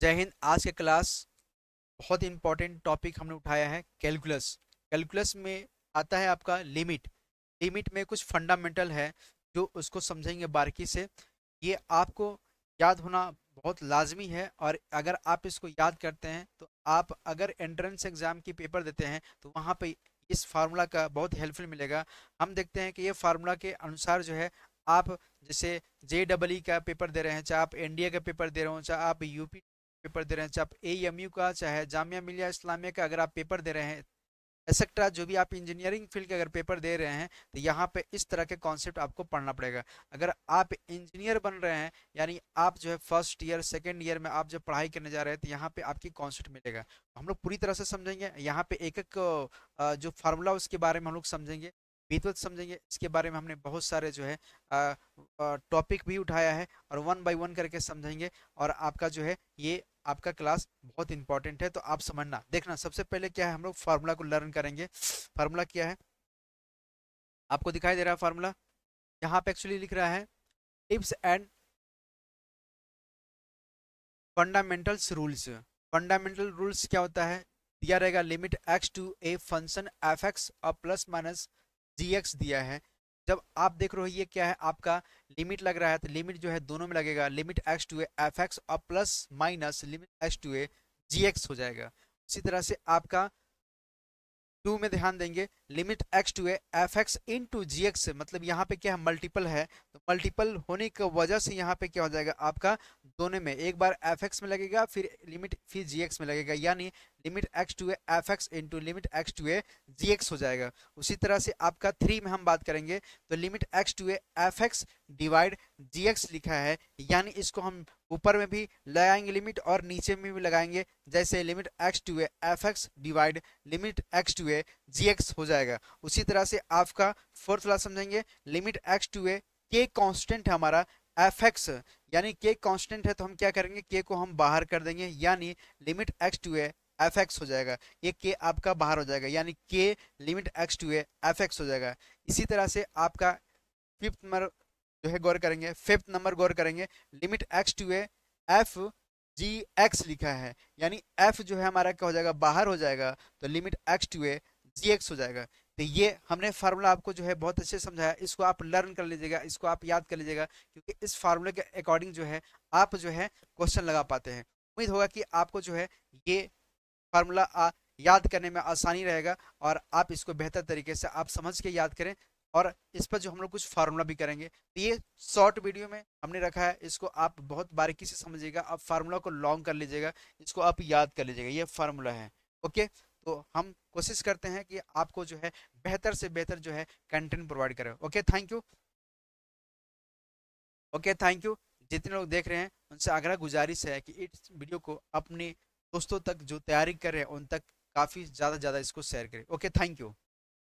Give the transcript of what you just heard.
जय हिंद। आज के क्लास बहुत इंपॉर्टेंट टॉपिक हमने उठाया है, कैलकुलस। कैलकुलस में आता है आपका लिमिट। लिमिट में कुछ फंडामेंटल है जो उसको समझेंगे बारीकी से। ये आपको याद होना बहुत लाजमी है, और अगर आप इसको याद करते हैं तो आप अगर एंट्रेंस एग्जाम की पेपर देते हैं तो वहाँ पे इस फार्मूला का बहुत हेल्पफुल मिलेगा। हम देखते हैं कि ये फार्मूला के अनुसार जो है, आप जैसे JEE का पेपर दे रहे हैं, चाहे आप एनडीए का पेपर दे रहे हो, चाहे आप यूपी पेपर दे रहे हैं, चाहे आप AMU का, चाहे जामिया मिलिया इस्लामिया का अगर आप पेपर दे रहे हैं, एक्सेट्रा जो भी आप इंजीनियरिंग फील्ड के अगर पेपर दे रहे हैं, तो यहाँ पे इस तरह के कॉन्सेप्ट आपको पढ़ना पड़ेगा। अगर आप इंजीनियर बन रहे हैं, यानी आप जो है फर्स्ट ईयर सेकेंड ईयर में आप जब पढ़ाई करने जा रहे हैं, तो यहाँ पे आपकी कॉन्सेप्ट मिलेगा। हम लोग पूरी तरह से समझेंगे यहाँ पे एक एक जो फार्मूला उसके बारे में हम लोग समझेंगे, विधिवत समझेंगे। इसके बारे में हमने बहुत सारे जो है टॉपिक भी उठाया है, और वन बाय वन करके समझेंगे। और आपका जो है ये आपका क्लास बहुत इंपॉर्टेंट है, तो आप समझना। देखना, सबसे पहले क्या है, हम लोग फार्मूला को लर्न करेंगे। फार्मूला क्या है, आपको दिखाई दे रहा है फार्मूला। यहाँ पे एक्चुअली लिख रहा है tips and fundamentals rules. Fundamental rules क्या होता है, दिया रहेगा limit x to a function f x और प्लस माइनस gx दिया है। जब आप देख रहे हो ये क्या है, आपका लिमिट लग रहा है, तो लिमिट जो है दोनों में लगेगा। Limit x to a f x और plus minus limit x to a gx हो जाएगा। उसी तरह से आपका टू में ध्यान देंगे, limit x to a f x into g x, मतलब यहाँ पे क्या है, मल्टीपल है, तो मल्टीपल होने की वजह से यहाँ पे क्या हो जाएगा, आपका दोनों में एक बार एफ एक्स में लगेगा, फिर लिमिट फिर जी एक्स में लगेगा, यानी limit x to a f x into limit x to a g x हो जाएगा। उसी तरह से आपका थ्री में हम बात करेंगे, तो limit x to a f x divide g x लिखा है, यानी इसको हम ऊपर में भी लगाएंगे लिमिट और नीचे में भी लगाएंगे, जैसे limit x to a f x divide limit x to a g x हो जाएगा। उसी तरह से आपका फोर्थ वाला समझेंगे, लिमिट x टू ए के कांस्टेंट है हमारा एफ एक्स, यानी के कांस्टेंट है तो हम क्या करेंगे, के को हम बाहर कर देंगे, यानी limit x to a f x हो जाएगा। ये के आपका बाहर हो जाएगा, यानी के limit x to a f x हो जाएगा। इसी तरह से आपका फिफ्थ नंबर जो है गौर करेंगे, फिफ्थ नंबर गौर करेंगे, limit x to a f g x लिखा है, यानी f जो है हमारा क्या हो जाएगा, बाहर हो जाएगा, तो limit x to a g x हो जाएगा। तो ये हमने फार्मूला आपको जो है बहुत अच्छे से समझाया, इसको आप लर्न कर लीजिएगा, इसको आप याद कर लीजिएगा, क्योंकि इस फार्मूले के अकॉर्डिंग जो है आप जो है क्वेश्चन लगा पाते हैं। उम्मीद होगा कि आपको जो है ये फार्मूला याद करने में आसानी रहेगा, और आप इसको बेहतर तरीके से आप समझ के याद करें। और इस पर जो हम लोग कुछ फार्मूला भी करेंगे, तो ये शॉर्ट वीडियो में हमने रखा है, इसको आप बहुत बारीकी से समझिएगा, आप फार्मूला को लॉन्ग कर लीजिएगा, इसको आप याद कर लीजिएगा, ये फार्मूला है। ओके, तो हम कोशिश करते हैं कि आपको जो है बेहतर से बेहतर जो है कंटेंट प्रोवाइड करें। Okay, thank you. Okay, thank you. जितने लोग देख रहे हैं उनसे आग्रह गुजारिश है कि इस वीडियो को अपने दोस्तों तक जो तैयारी कर रहे हैं उन तक काफ़ी ज़्यादा इसको शेयर करें। Okay, thank you.